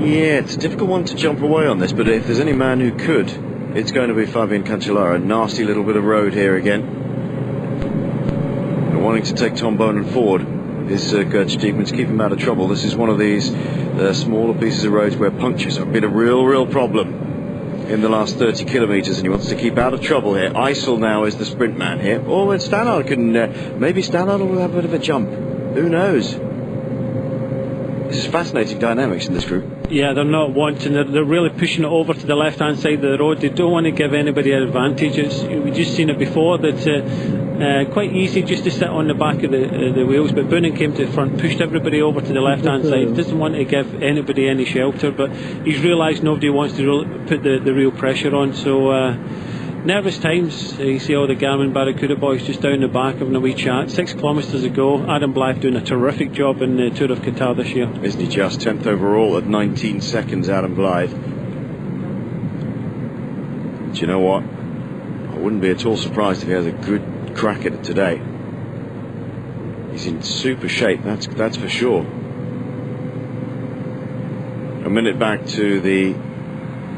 Yeah, it's a difficult one to jump away on this, but if there's any man who could, it's going to be Fabian Cancellara. Nasty little bit of road here again. And wanting to take Tom Bonan forward is Gert Steegmans, keep him out of trouble. This is one of these smaller pieces of roads where punctures have been a real problem in the last 30 kilometres, and he wants to keep out of trouble here. Eisel now is the sprint man here. Oh, and Stannard can, maybe Stannard will have a bit of a jump. Who knows? This is fascinating dynamics in this group. Yeah, they're not wanting, they're really pushing it over to the left-hand side of the road. They don't want to give anybody an advantage. We've just seen it before, that quite easy just to sit on the back of the wheels, but Boonen came to the front, pushed everybody over to the left-hand side. Doesn't want to give anybody any shelter, but he's realised nobody wants to really put the real pressure on, so nervous times. You see all the Garmin Barracuda boys just down the back having a wee chat. 6 kilometres to go. Adam Blythe doing a terrific job in the Tour of Qatar this year. Isn't he just? 10th overall at 19 seconds, Adam Blythe. Do you know what? I wouldn't be at all surprised if he has a good crack at it today. He's in super shape, that's for sure. A minute back to the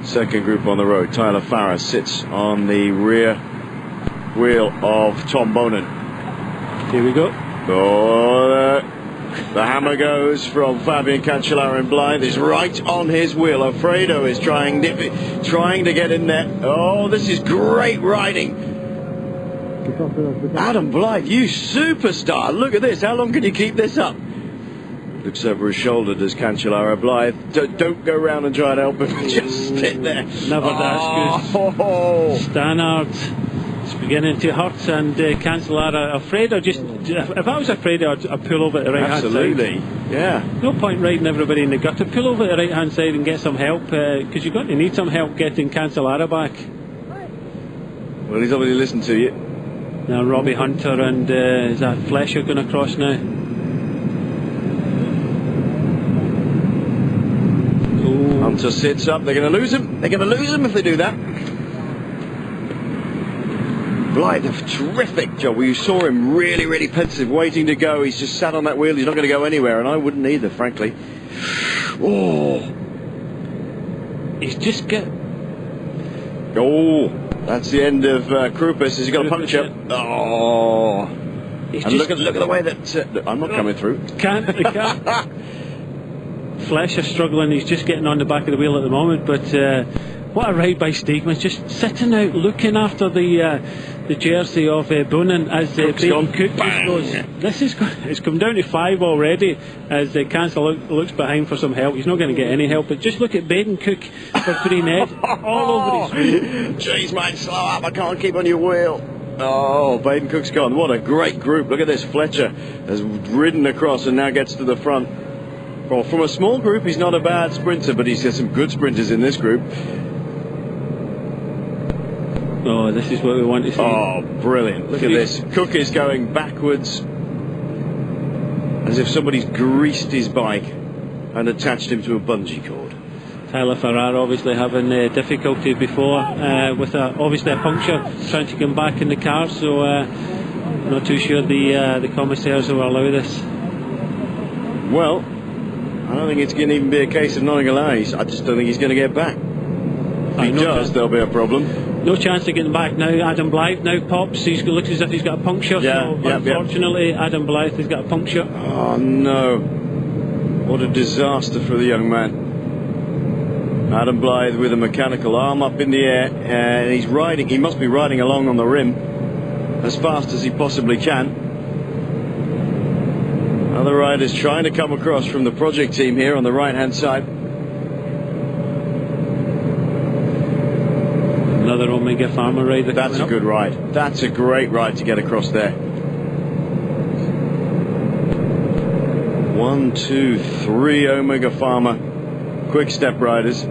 second group on the road. Tyler Farrar sits on the rear wheel of Tom Bonan. Here we go. Oh, the hammer goes from Fabian Cancellara, and Blythe is right on his wheel. Alfredo is trying to get in there. Oh, this is great riding. Adam Blythe, you superstar. Look at this. How long can you keep this up? Looks over his shoulder, does Cancellara. Blythe, don't go round and try and help him. Just sit there. Never that's good. Stannard, it's beginning to hurt, and Cancellara. Alfredo, just if I was Alfredo, I'd pull over to the right hand side. Absolutely, yeah. No point riding everybody in the gutter. Pull over to the right hand side and get some help, because you're going to need some help getting Cancellara back. Well, he's obviously listened to you. Now Robbie Hunter and is that Flesher going to cross now? Hunter sits up. They're going to lose him. They're going to lose him if they do that. Blythe, a terrific job. You saw him really pensive, waiting to go. He's just sat on that wheel. He's not going to go anywhere, and I wouldn't either, frankly. Oh, he's just get. Oh, that's the end of Krupis. Has he got a puncture? Oh, he's and look at the way that I'm not coming through. Can't. Flesh is struggling. He's just getting on the back of the wheel at the moment, but what a ride by Steegmans, just sitting out looking after the jersey of Boonen as Baden Cook goes. This is it's come down to 5 already as Cancel looks behind for some help. He's not going to get any help, but just look at Baden Cook for Green Ed all over his wheel. Jeez, mate, slow up, I can't keep on your wheel. Oh, Baden Cook's gone. What a great group. Look at this. Fletcher has ridden across and now gets to the front. Well, from a small group, he's not a bad sprinter, but he's got some good sprinters in this group. Oh, this is what we want to see. Oh, brilliant. Look at this. Cook is going backwards as if somebody's greased his bike and attached him to a bungee cord. Tyler Farrar obviously having difficulty before with obviously a puncture, trying to come back in the car, so not too sure the commissaires will allow this. Well, I don't think it's going to even be a case of not allowing. I just don't think he's going to get back. If he does, there'll be a problem. No chance of getting back now. Adam Blythe now pops. He looks as if he's got a puncture. Unfortunately, Adam Blythe has got a puncture. Oh no! What a disaster for the young man. Adam Blythe with a mechanical arm up in the air, and he's riding. He must be riding along on the rim as fast as he possibly can. Other riders trying to come across from the project team here on the right-hand side. Another Omega Pharma ride. That's a good ride. That's a great ride to get across there. 1, 2, 3 Omega Pharma quick step riders.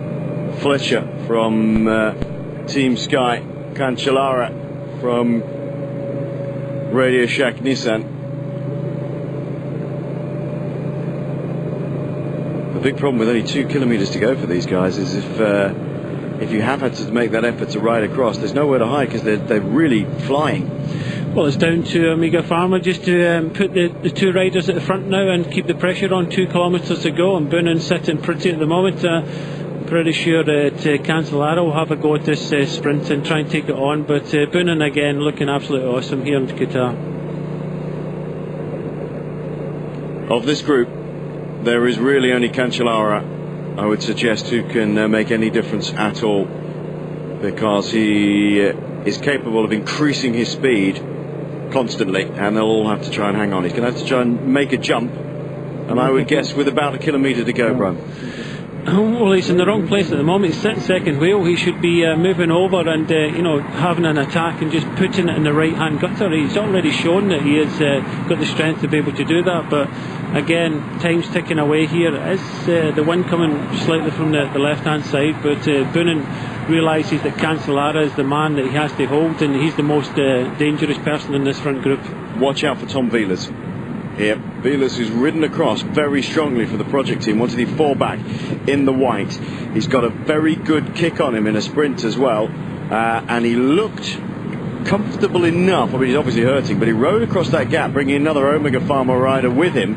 Fletcher from Team Sky, Cancellara from Radio Shack Nissan. The big problem with only 2 kilometres to go for these guys is if you have had to make that effort to ride across, there's nowhere to hide because they're really flying. Well, it's down to Amiga Farmer just to put the two riders at the front now and keep the pressure on. 2 kilometres to go, and Boonen sitting pretty at the moment. Pretty sure that Cancellara will have a go at this sprint and try and take it on, but Boonen again looking absolutely awesome here in Qatar. Of this group, there is really only Cancellara, I would suggest, who can make any difference at all, because he is capable of increasing his speed constantly, and they'll all have to try and hang on. He's going to have to try and make a jump, and I would guess with about a kilometre to go, Brian. Well, he's in the wrong place at the moment. He's sitting second wheel. He should be moving over and having an attack and just putting it in the right hand gutter. He's already shown that he has got the strength to be able to do that, but again, time's ticking away here. Is the wind coming slightly from the left hand side, but Boonen realises that Cancellara is the man that he has to hold, and he's the most dangerous person in this front group. Watch out for Tom Vilas here. Vilas, who's ridden across very strongly for the project team. Wanted he fall back in the white. He's got a very good kick on him in a sprint as well, and he looked comfortable enough. I mean, he's obviously hurting, but he rode across that gap, bringing another Omega Pharma rider with him.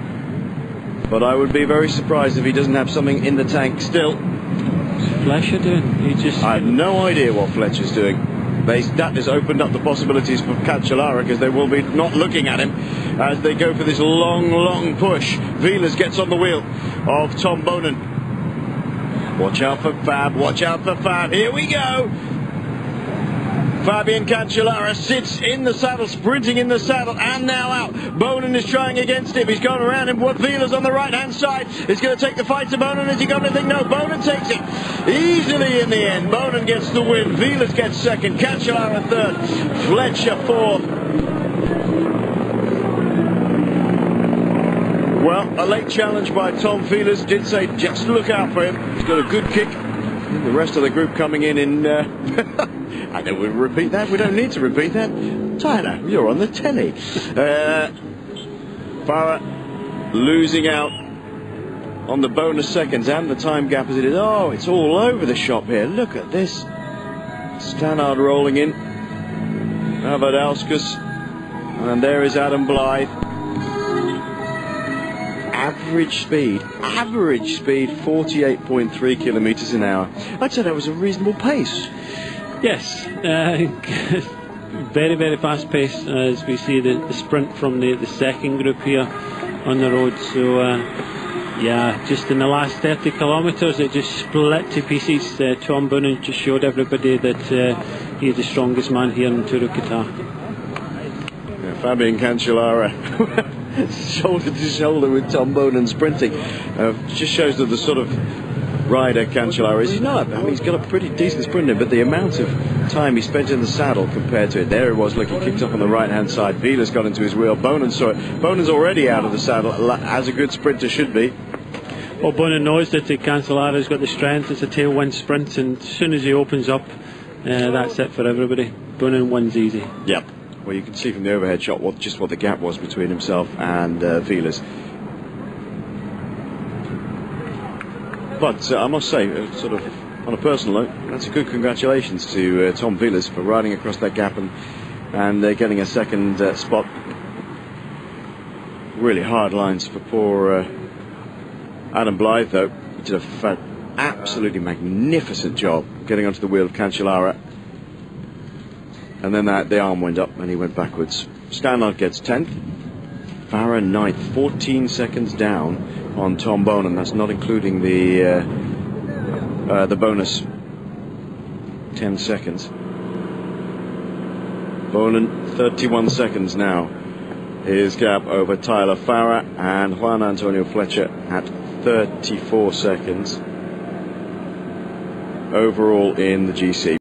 But I would be very surprised if he doesn't have something in the tank still. What's Fletcher doing? I have no idea what Fletcher's doing. That has opened up the possibilities for Cancellara, because they will be not looking at him as they go for this long push. Vilas gets on the wheel of Tom Boonen. Watch out for Fab, watch out for Fab. Here we go. Fabian Cancellara sits in the saddle, sprinting in the saddle, and now out. Boonen is trying against him. He's gone around him. Vilas on the right-hand side is going to take the fight to Boonen. Has he got anything? No, Boonen takes it easily in the end. Boonen gets the win. Vilas gets second. Cancellara third. Fletcher fourth. Well, a late challenge by Tom Vilas. Did say just look out for him. He's got a good kick. And the rest of the group coming in I know we'll repeat that. We don't need to repeat that. Tyler, you're on the telly. Farah losing out on the bonus seconds and the time gap as it is. Oh, it's all over the shop here. Look at this. Stannard rolling in. Avadauskas. And there is Adam Blythe. Average speed, 48.3 kilometres an hour. I'd say that was a reasonable pace. Yes, very, very fast pace as we see the sprint from the second group here on the road. So, yeah, just in the last 30 kilometres it just split to pieces. Tom Boonen just showed everybody that he is the strongest man here in Tour of Qatar. Yeah, Fabian Cancellara. Shoulder to shoulder with Tom Boonen sprinting. Just shows that the sort of rider Cancellara is. He's not. I mean, he's got a pretty decent sprint in, but the amount of time he spent in the saddle compared to it. There it was, look, he kicked up on the right hand side. Vilas got into his wheel. Boonen saw it. Boonen's already out of the saddle, as a good sprinter should be. Well, Boonen knows that Cancellara's got the strength. It's a tailwind sprint, and as soon as he opens up, that's it for everybody. Boonen wins easy. Yep. Well, you can see from the overhead shot just what the gap was between himself and Vilas. But I must say, sort of on a personal note, that's a good congratulations to Tom Vilas for riding across that gap and getting a second spot. Really hard lines for poor Adam Blythe, though. He did an absolutely magnificent job getting onto the wheel of Cancellara. And then the arm went up and he went backwards. Stannard gets 10th. Farah 9th, 14 seconds down on Tom Boonen. That's not including the bonus 10 seconds. Boonen 31 seconds now. His gap over Tyler Farah and Juan Antonio Fletcher at 34 seconds overall in the GC.